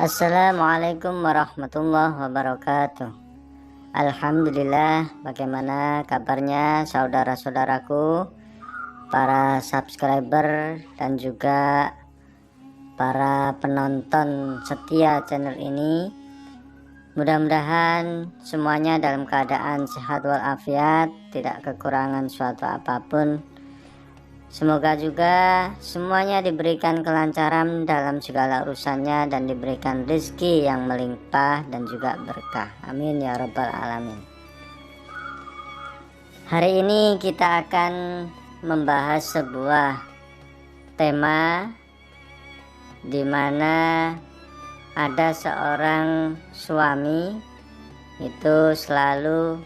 Assalamualaikum warahmatullahi wabarakatuh. Alhamdulillah, bagaimana kabarnya saudara-saudaraku, para subscriber dan juga para penonton setia channel ini. Mudah-mudahan semuanya dalam keadaan sehat walafiat, tidak kekurangan suatu apapun. Semoga juga semuanya diberikan kelancaran dalam segala urusannya dan diberikan rezeki yang melimpah dan juga berkah. Amin ya rabbal alamin. Hari ini kita akan membahas sebuah tema di mana ada seorang suami itu selalu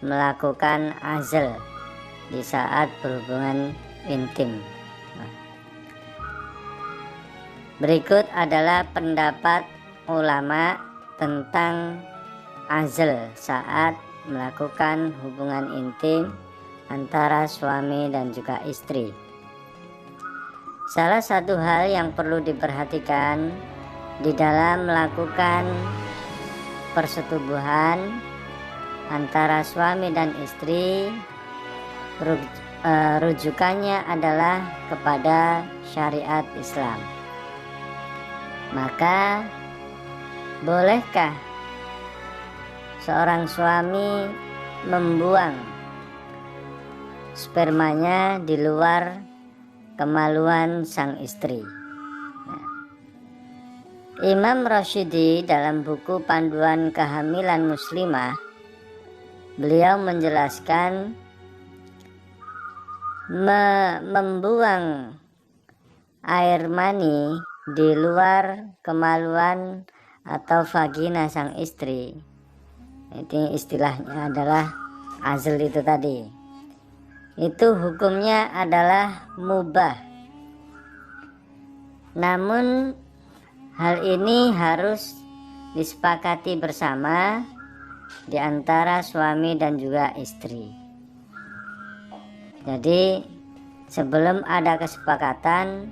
melakukan azal di saat berhubungan intim. Berikut adalah pendapat ulama tentang azal saat melakukan hubungan intim antara suami dan juga istri. Salah satu hal yang perlu diperhatikan di dalam melakukan persetubuhan antara suami dan istri, rujukannya adalah kepada syariat Islam. Maka bolehkah seorang suami membuang spermanya di luar kemaluan sang istri? Imam Rashidi dalam buku Panduan Kehamilan Muslimah, beliau menjelaskan membuang air mani di luar kemaluan atau vagina sang istri, ini istilahnya adalah azal itu tadi, itu hukumnya adalah mubah. Namun hal ini harus disepakati bersama di antara suami dan juga istri. Jadi sebelum ada kesepakatan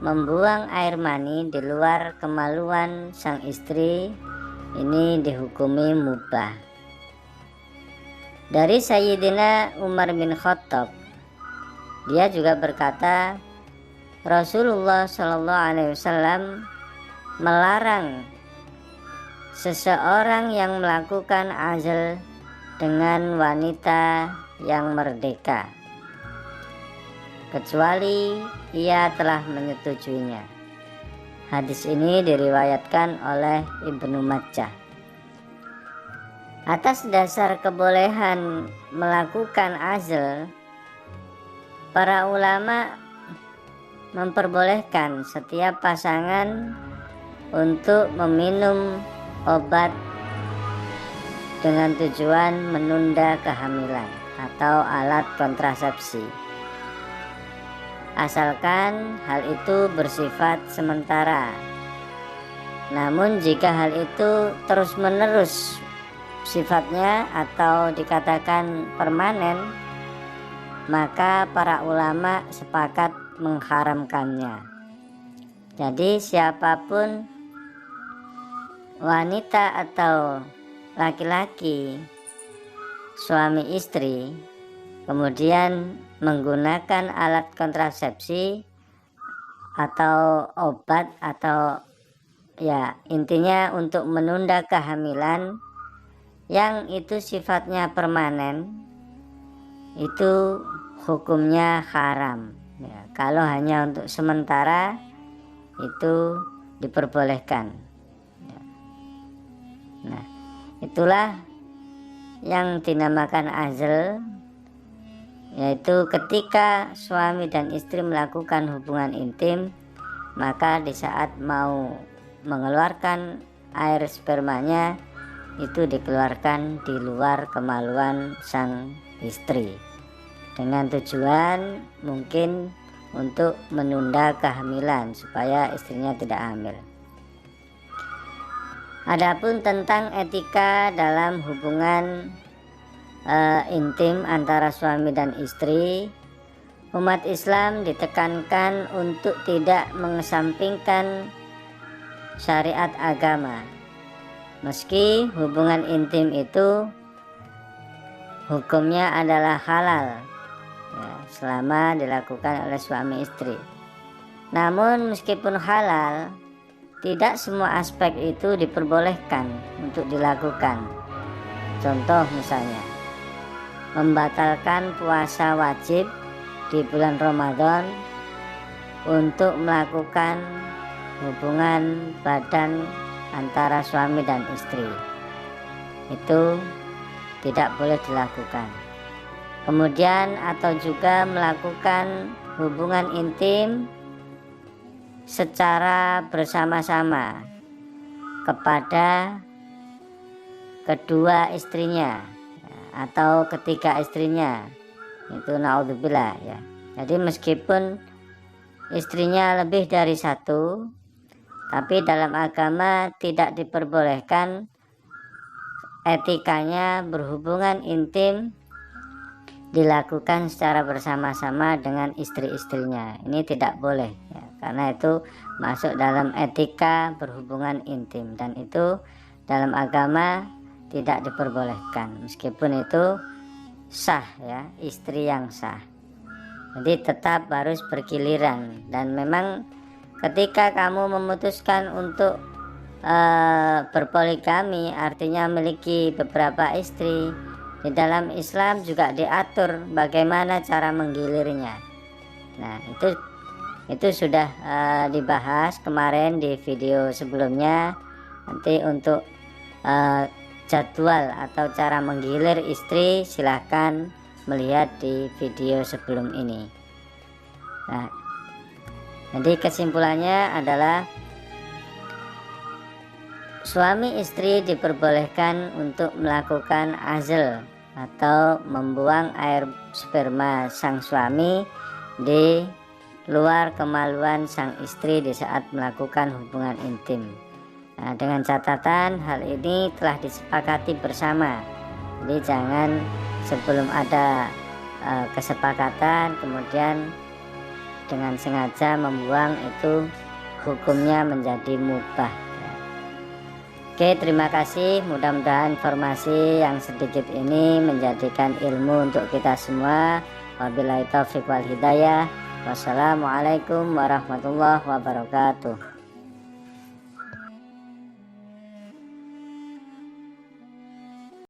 membuang air mani di luar kemaluan sang istri, ini dihukumi mubah. Dari Sayyidina Umar bin Khattab, dia juga berkata, Rasulullah Shallallahu Alaihi Wasallam melarang seseorang yang melakukan azal dengan wanita yang merdeka, kecuali ia telah menyetujuinya. Hadis ini diriwayatkan oleh Ibnu Majah. Atas dasar kebolehan melakukan azal, para ulama memperbolehkan setiap pasangan untuk meminum obat dengan tujuan menunda kehamilan atau alat kontrasepsi, asalkan hal itu bersifat sementara. Namun jika hal itu terus-menerus sifatnya atau dikatakan permanen, maka para ulama sepakat mengharamkannya. Jadi siapapun, wanita atau laki-laki, suami istri, kemudian menggunakan alat kontrasepsi atau obat atau ya intinya untuk menunda kehamilan yang itu sifatnya permanen, itu hukumnya haram ya. Kalau hanya untuk sementara itu diperbolehkan ya. Nah, itulah yang dinamakan azal, yaitu ketika suami dan istri melakukan hubungan intim, maka di saat mau mengeluarkan air spermanya itu dikeluarkan di luar kemaluan sang istri dengan tujuan mungkin untuk menunda kehamilan supaya istrinya tidak hamil. Adapun tentang etika dalam hubungan intim antara suami dan istri, umat Islam ditekankan untuk tidak mengesampingkan syariat agama. Meski hubungan intim itu hukumnya adalah halal ya, selama dilakukan oleh suami istri. Namun meskipun halal, tidak semua aspek itu diperbolehkan untuk dilakukan. Contoh misalnya, membatalkan puasa wajib di bulan Ramadan untuk melakukan hubungan badan antara suami dan istri. Itu tidak boleh dilakukan. Kemudian atau juga melakukan hubungan intim secara bersama-sama kepada kedua istrinya atau ketiga istrinya, itu naudzubillah ya. Jadi meskipun istrinya lebih dari satu, tapi dalam agama tidak diperbolehkan etikanya berhubungan intim dilakukan secara bersama-sama dengan istri-istrinya. Ini tidak boleh ya, karena itu masuk dalam etika berhubungan intim, dan itu dalam agama tidak diperbolehkan, meskipun itu sah ya, istri yang sah. Jadi tetap harus bergiliran, dan memang ketika kamu memutuskan untuk berpoligami, artinya memiliki beberapa istri, di dalam Islam juga diatur bagaimana cara menggilirnya. Nah, itu sudah dibahas kemarin di video sebelumnya. Nanti untuk jadwal atau cara menggilir istri silahkan melihat di video sebelum ini. Nah, jadi kesimpulannya adalah suami istri diperbolehkan untuk melakukan azl atau membuang air sperma sang suami di luar kemaluan sang istri di saat melakukan hubungan intim. Nah, dengan catatan hal ini telah disepakati bersama. Jadi jangan sebelum ada kesepakatan kemudian dengan sengaja membuang, itu hukumnya menjadi mubah. Oke, terima kasih. Mudah-mudahan informasi yang sedikit ini menjadikan ilmu untuk kita semua. Wabillahi taufiq wal hidayah. Wassalamualaikum warahmatullahi wabarakatuh.